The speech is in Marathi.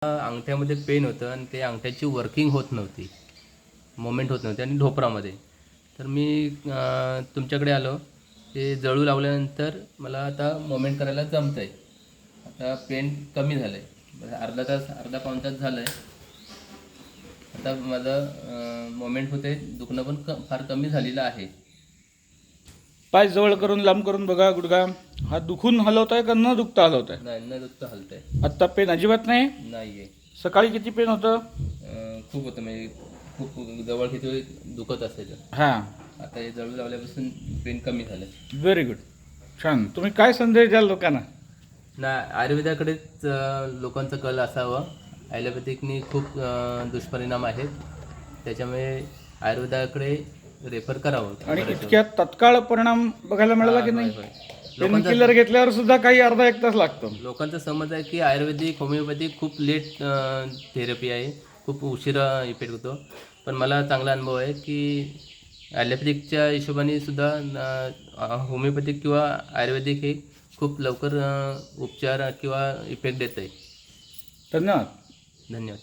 अंगठ्यामध्ये पेन होतं आणि ते अंगठ्याची वर्किंग होत नव्हती, मोमेंट होत नव्हती आणि ढोपरामध्ये. तर मी तुमच्याकडे आलो. ते जळू लावल्यानंतर मला आता मोमेंट करायला जमतं आहे. आता पेन कमी झालं आहे, अर्धा तास अर्धा पाऊण तास झालं आहे. आता माझं मोमेंट होते, दुखणं पण फार कमी झालेलं आहे. पाय जवळ करून लांब करून बघा गुडघा. हा दुखून हलवताय का न दुखता हलवताय? नाही, न दुखतं हलतं आहे. आत्ता पेन अजिबात नाही? नाही आहे. सकाळी किती पेन होतं? खूप होतं, म्हणजे खूप जवळ किती दुखत असायचं. हां, आता हे जळू लावल्यापासून पेन कमी झालं. व्हेरी गुड, छान. तुम्ही काय संदेश द्याल लोकांना? ना आयुर्वेदाकडेच लोकांचा कल असावा. ॲलोपॅथिकनी खूप दुष्परिणाम आहेत, त्याच्यामुळे आयुर्वेदाकडे रेफर करावं. आणि इतक्यात तत्काळ परिणाम बघायला मिळाला की नाही? पेन किलर घेतल्यावर सुद्धा काही अर्धा एक तास लागतो. लोकांचा समज आहे की आयुर्वेदिक होमिओपॅथिक खूप लेट थेरपी आहे, खूप उशिरा इफेक्ट होतो. पण मला चांगला अनुभव आहे की ॲलोपॅथिकच्या हिशोबाने सुद्धा होमिओपॅथिक किंवा आयुर्वेदिक हे खूप लवकर उपचार किंवा इफेक्ट देत आहे. धन्यवाद. धन्यवाद.